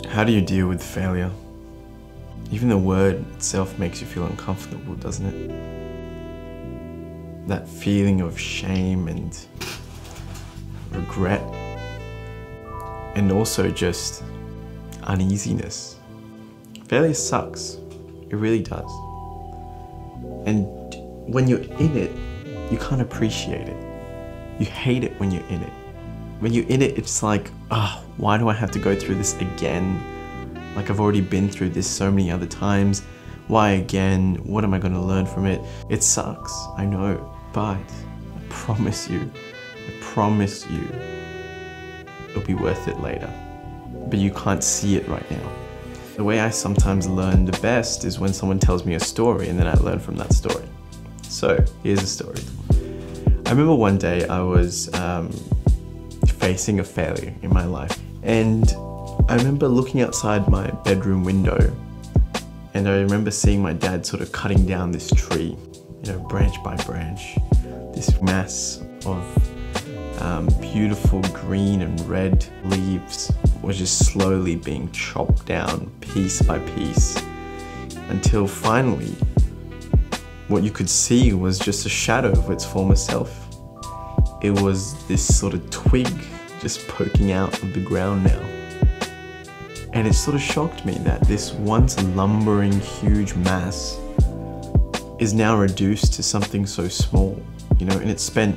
How do you deal with failure? Even the word itself makes you feel uncomfortable, doesn't it? That feeling of shame and regret, and also just uneasiness. Failure sucks. It really does. And when you're in it, you can't appreciate it. You hate it when you're in it. When you're in it, it's like, why do I have to go through this again? Like, I've already been through this so many other times. Why again? What am I going to learn from it? It sucks, I know, but I promise you, it'll be worth it later. But you can't see it right now. The way I sometimes learn the best is when someone tells me a story and then I learn from that story. So, here's a story. I remember one day I was facing a failure in my life, and I remember looking outside my bedroom window, and I remember seeing my dad sort of cutting down this tree, branch by branch. This mass of beautiful green and red leaves was just slowly being chopped down piece by piece, until finally what you could see was just a shadow of its former self. It was this sort of twig just poking out of the ground now. And it sort of shocked me that this once lumbering huge mass is now reduced to something so small, and it spent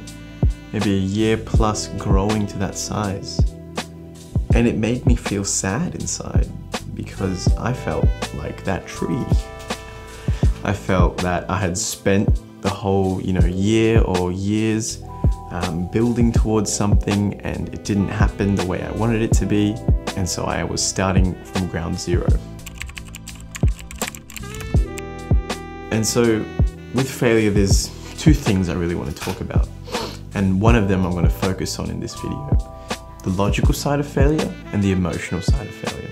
maybe a year plus growing to that size. And it made me feel sad inside, because I felt like that tree. I felt that I had spent the whole, year or years building towards something, and it didn't happen the way I wanted it to be. And so I was starting from ground zero. And so with failure, there's two things I really want to talk about. And one of them I'm going to focus on in this video. The logical side of failure and the emotional side of failure.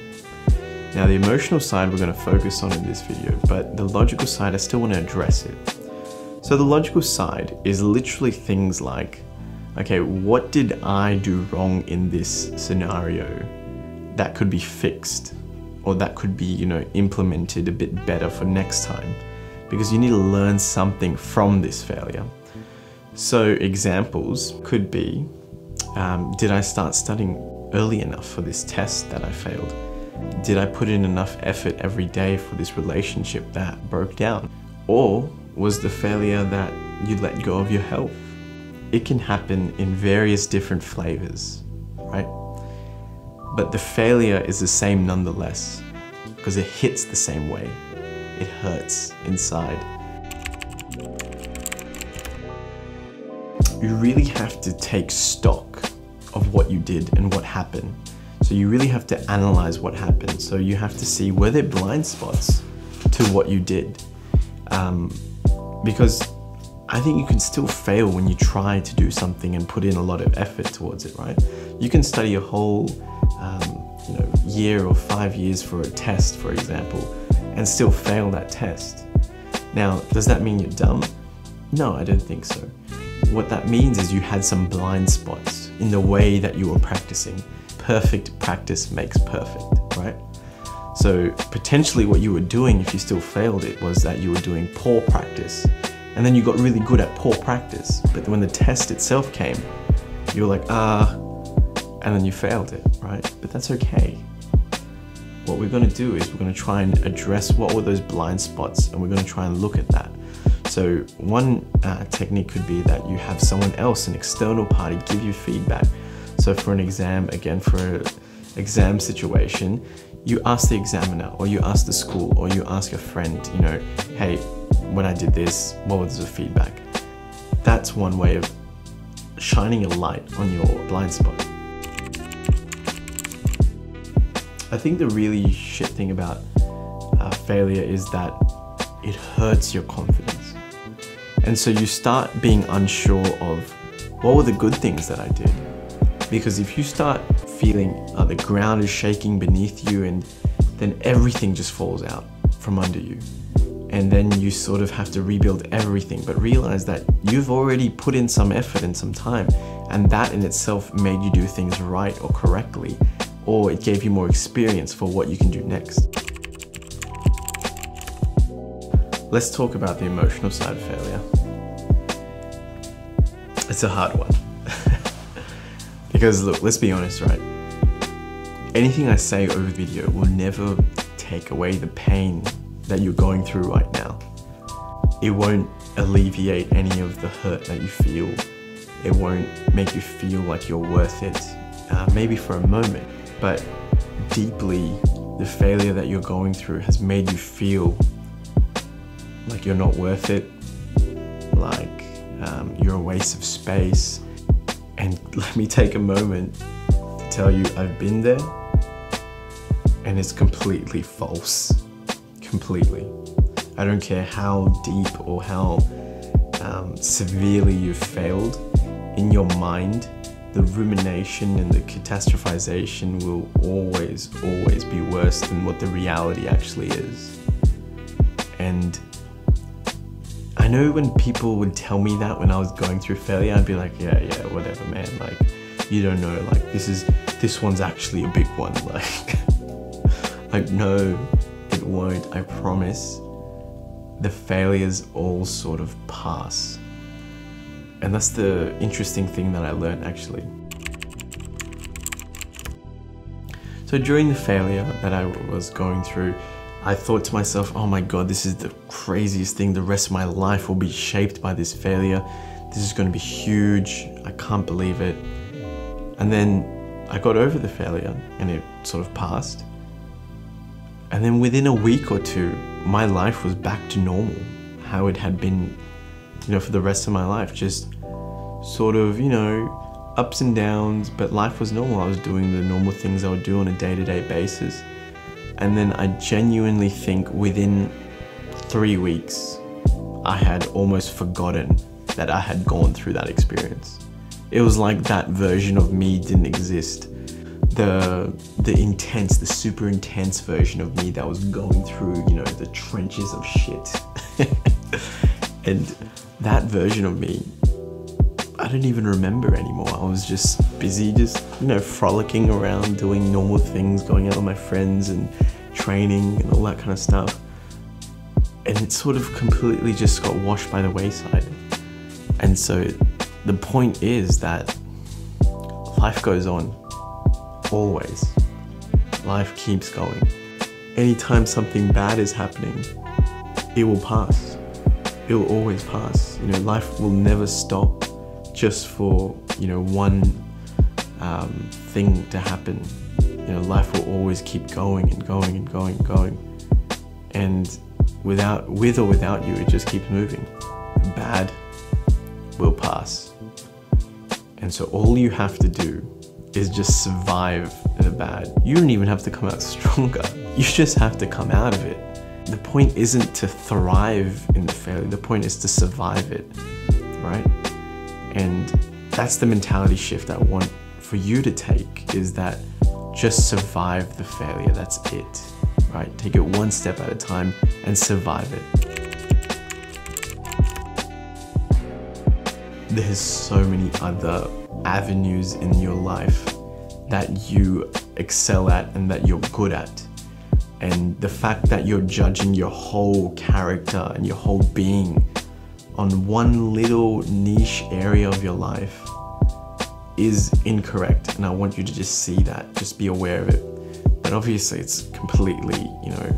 Now, the emotional side we're going to focus on in this video, but the logical side, I still want to address it. So the logical side is literally things like, okay, what did I do wrong in this scenario that could be fixed, or that could be, implemented a bit better for next time? Because you need to learn something from this failure. So examples could be, did I start studying early enough for this test that I failed? Did I put in enough effort every day for this relationship that broke down? Or was the failure that you let go of your health? It can happen in various different flavors, right? But the failure is the same nonetheless, because it hits the same way. It hurts inside. You really have to take stock of what you did and what happened. So you really have to analyze what happened. So you have to see, were there blind spots to what you did? Because I think you can still fail when you try to do something and put in a lot of effort towards it, right? You can study a whole year or 5 years for a test, for example, and still fail that test. Now, does that mean you're dumb? No, I don't think so. What that means is you had some blind spots in the way that you were practicing. Perfect practice makes perfect, right? So potentially what you were doing, if you still failed it, was that you were doing poor practice. And then you got really good at poor practice. But when the test itself came, you were like, and then you failed it, right? But that's okay. What we're gonna do is we're gonna try and address what were those blind spots, and we're gonna try and look at that. So one technique could be that you have someone else, an external party, give you feedback. So for an exam, again, for an exam situation, you ask the examiner, or you ask the school, or you ask a friend, hey, when I did this, what was the feedback? That's one way of shining a light on your blind spot. I think the really shit thing about failure is that it hurts your confidence. And so you start being unsure of, what were the good things that I did? Because if you start feeling the ground is shaking beneath you, and then everything just falls out from under you, and then you sort of have to rebuild everything, but realize that you've already put in some effort and some time, and that in itself made you do things right or correctly, or it gave you more experience for what you can do next. Let's talk about the emotional side of failure. It's a hard one. Because look, let's be honest, right? Anything I say over video will never take away the pain that you're going through right now. It won't alleviate any of the hurt that you feel. It won't make you feel like you're worth it, maybe for a moment, but deeply, the failure that you're going through has made you feel like you're not worth it, like you're a waste of space. And let me take a moment to tell you, I've been there, and it's completely false. Completely. I don't care how deep or how severely you've failed, in your mind, the rumination and the catastrophization will always be worse than what the reality actually is. And I know when people would tell me that when I was going through failure, I'd be like, yeah, whatever, man. Like, you don't know, like, this one's actually a big one. Like, no, it won't, I promise. The failures all sort of pass. And that's the interesting thing that I learned, actually. So during the failure that I was going through, I thought to myself, oh my God, this is the craziest thing. The rest of my life will be shaped by this failure. This is going to be huge. I can't believe it. And then I got over the failure and it sort of passed. And then within a week or two, my life was back to normal, how it had been, you know, for the rest of my life. Just sort of, you know, ups and downs, but life was normal. I was doing the normal things I would do on a day-to-day basis. And then I genuinely think within 3 weeks, I had almost forgotten that I had gone through that experience. It was like that version of me didn't exist. The super intense version of me that was going through, you know, the trenches of shit. And that version of me, I don't even remember anymore. I was just busy, just, you know, frolicking around, doing normal things, going out with my friends and training and all that kind of stuff. And it sort of completely just got washed by the wayside. And so the point is that life goes on, always. Life keeps going. Anytime something bad is happening, it will pass. It will always pass. You know, life will never stop just for, you know, one thing to happen. You know, life will always keep going and going and going and going. And with or without you, it just keeps moving. Bad will pass. And so all you have to do is just survive the bad. You don't even have to come out stronger. You just have to come out of it. The point isn't to thrive in the failure. The point is to survive it, right? And that's the mentality shift I want for you to take, is that just survive the failure. That's it, right? Take it one step at a time and survive it. There's so many other avenues in your life that you excel at and that you're good at. And the fact that you're judging your whole character and your whole being on one little niche area of your life is incorrect. And I want you to just see that, just be aware of it. But obviously it's completely, you know,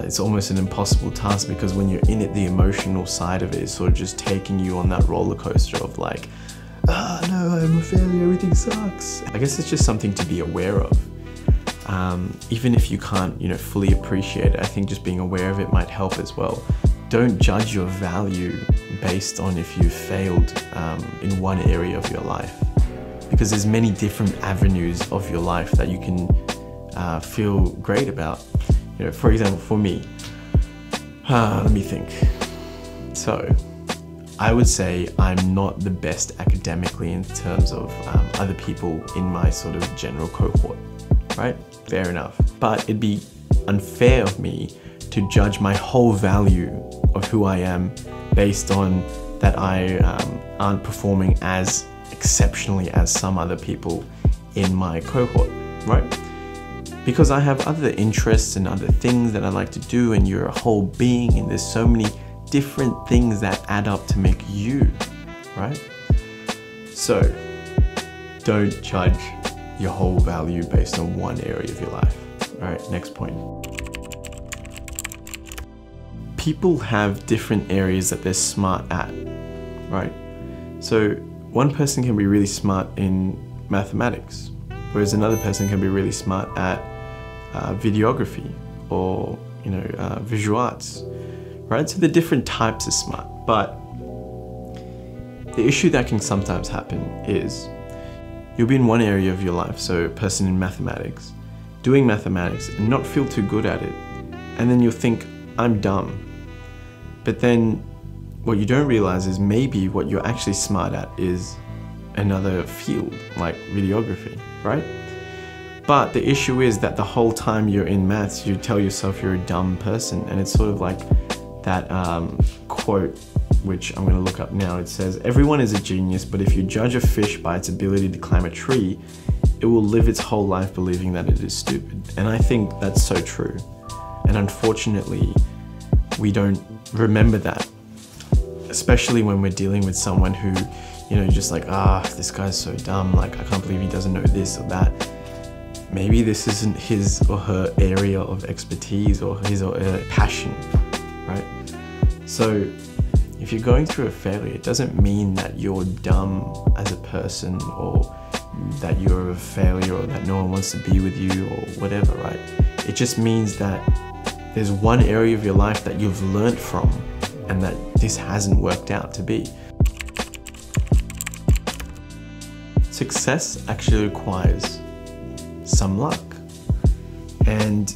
it's almost an impossible task, because when you're in it, the emotional side of it is sort of just taking you on that roller coaster of like, ah, no, I'm a failure, everything sucks. I guess it's just something to be aware of. Even if you can't, you know, fully appreciate it, I think just being aware of it might help as well. Don't judge your value based on if you failed in one area of your life, because there's many different avenues of your life that you can feel great about. You know, for example, for me, let me think. So, I would say I'm not the best academically in terms of other people in my sort of general cohort, right? Fair enough. But it'd be unfair of me to judge my whole value of who I am based on that I aren't performing as exceptionally as some other people in my cohort. right? Because I have other interests and other things that I like to do, and you're a whole being, and there's so many different things that add up to make you, right? So don't judge your whole value based on one area of your life. All right, next point. People have different areas that they're smart at, right? So one person can be really smart in mathematics, whereas another person can be really smart at videography or visual arts, right? So they're different types of smart, but the issue that can sometimes happen is you'll be in one area of your life, so a person in mathematics, doing mathematics and not feel too good at it, and then you'll think, I'm dumb. But then what you don't realize is maybe what you're actually smart at is another field, like videography, right? But the issue is that the whole time you're in maths, you tell yourself you're a dumb person, and it's sort of like that quote, which I'm going to look up now. It says, everyone is a genius, but if you judge a fish by its ability to climb a tree, it will live its whole life believing that it is stupid. And I think that's so true. And unfortunately, we don't remember that, especially when we're dealing with someone who, just like, this guy's so dumb, like, I can't believe he doesn't know this or that. Maybe this isn't his or her area of expertise or his or her passion, right? So if you're going through a failure, it doesn't mean that you're dumb as a person or that you're a failure or that no one wants to be with you or whatever, right? It just means that there's one area of your life that you've learned from and that this hasn't worked out to be. Success actually requires some luck. And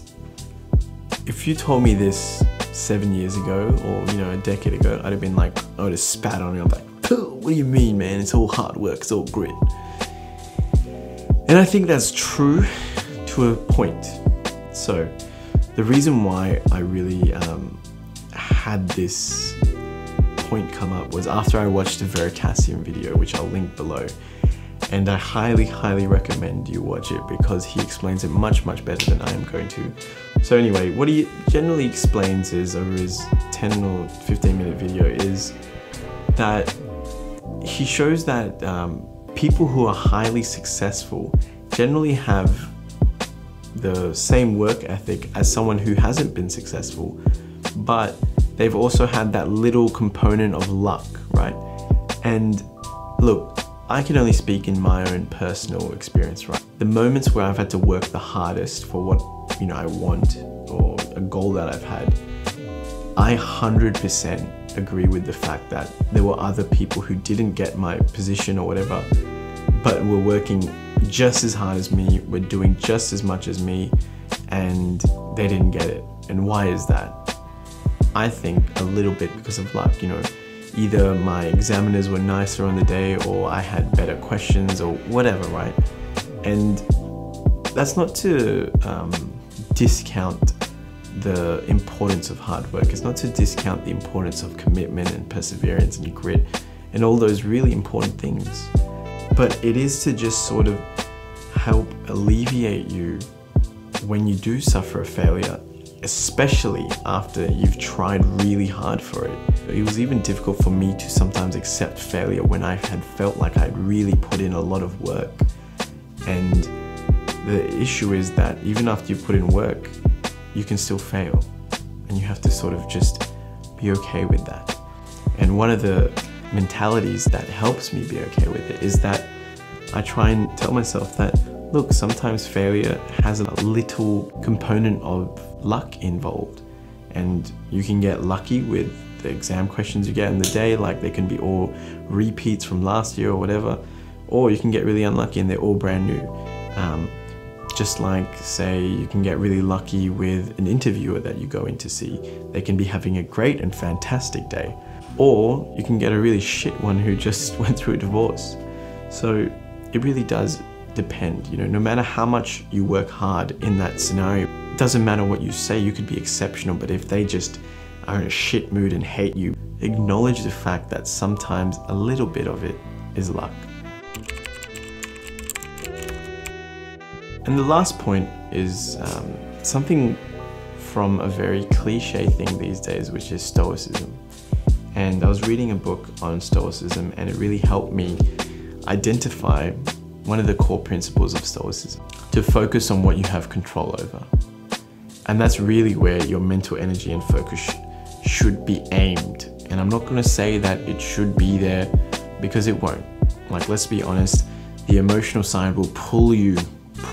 if you told me this 7 years ago or a decade ago, I'd have been like, I would have spat on it. I'm like, what do you mean, man? It's all hard work, it's all grit. And I think that's true to a point. So the reason why I really had this point come up was after I watched the Veritasium video, which I'll link below. And I highly, highly recommend you watch it because he explains it much, much better than I am going to. So anyway, what he generally explains is, over his 10 or 15 minute video, is that he shows that people who are highly successful generally have the same work ethic as someone who hasn't been successful, but they've also had that little component of luck, right? And look, I can only speak in my own personal experience, right? The moments where I've had to work the hardest for what I want or a goal that I've had, I 100% agree with the fact that there were other people who didn't get my position or whatever, but were working just as hard as me, were doing just as much as me, and they didn't get it. And why is that? I think a little bit because of luck, either my examiners were nicer on the day or I had better questions or whatever, right? And that's not to discount the importance of hard work. It's not to discount the importance of commitment and perseverance and grit and all those really important things. But it is to just sort of help alleviate you when you do suffer a failure, especially after you've tried really hard for it. It was even difficult for me to sometimes accept failure when I had felt like I'd really put in a lot of work. And the issue is that even after you put in work, you can still fail. And you have to sort of just be okay with that. And one of the mentalities that helps me be okay with it is that I try and tell myself that, look, sometimes failure has a little component of luck involved, and you can get lucky with the exam questions you get in the day, like they can be all repeats from last year or whatever, or you can get really unlucky and they're all brand new. Just like, say, you can get really lucky with an interviewer that you go in to see. They can be having a great and fantastic day, or you can get a really shit one who just went through a divorce. So it really does depend, no matter how much you work hard in that scenario. It doesn't matter what you say, you could be exceptional, but if they just are in a shit mood and hate you, acknowledge the fact that sometimes a little bit of it is luck. And the last point is something from a very cliche thing these days, which is Stoicism. And I was reading a book on Stoicism, and it really helped me identify one of the core principles of Stoicism: to focus on what you have control over. And that's really where your mental energy and focus should be aimed. And I'm not going to say that it should be there, because it won't. Like, let's be honest, the emotional side will pull you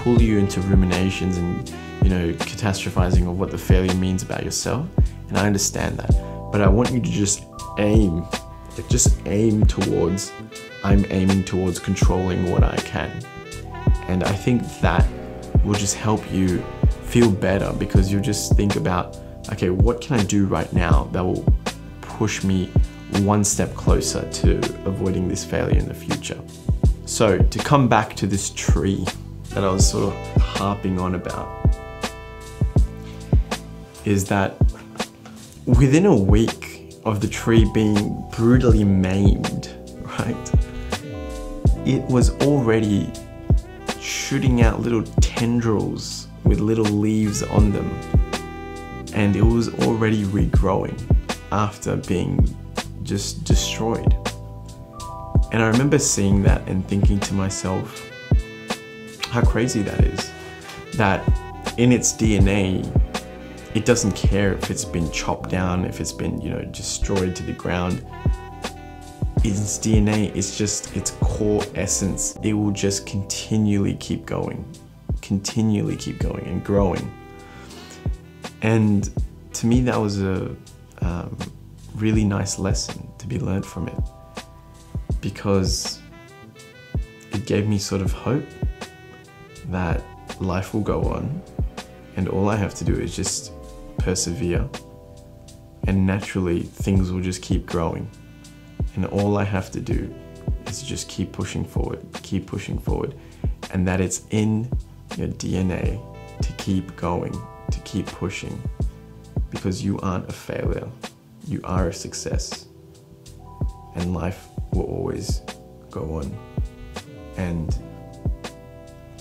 into ruminations and, you know, catastrophizing of what the failure means about yourself. And I understand that, but I want you to just aim, towards, I'm aiming towards controlling what I can. And I think that will just help you feel better, because you'll just think about, okay, what can I do right now that will push me one step closer to avoiding this failure in the future. So to come back to this tree that I was sort of harping on about, is that within a week of the tree being brutally maimed, right, it was already shooting out little tendrils with little leaves on them, and it was already regrowing after being just destroyed. And I remember seeing that and thinking to myself, how crazy that is, that in its DNA, it doesn't care if it's been chopped down, if it's been, you know, destroyed to the ground. Its DNA, it's just its core essence. It will just continually keep going and growing. And to me, that was a really nice lesson to be learned from it, because it gave me sort of hope that life will go on, and all I have to do is just persevere, and naturally things will just keep growing. And all I have to do is just keep pushing forward, and that it's in your DNA to keep going, to keep pushing, because you aren't a failure, you are a success, and life will always go on. And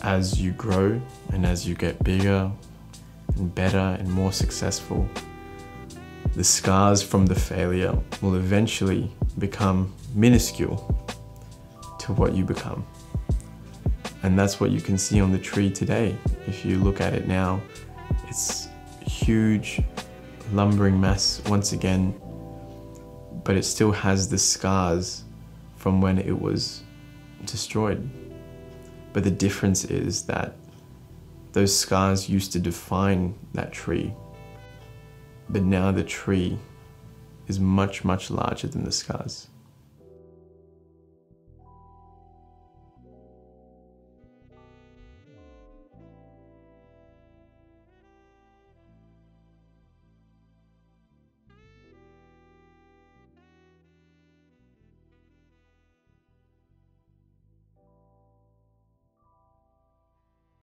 as you grow and as you get bigger and better and more successful, the scars from the failure will eventually become minuscule to what you become. And that's what you can see on the tree today. If you look at it now, it's a huge lumbering mass once again, but it still has the scars from when it was destroyed. But the difference is that those scars used to define that tree, but now the tree is much, much larger than the scars.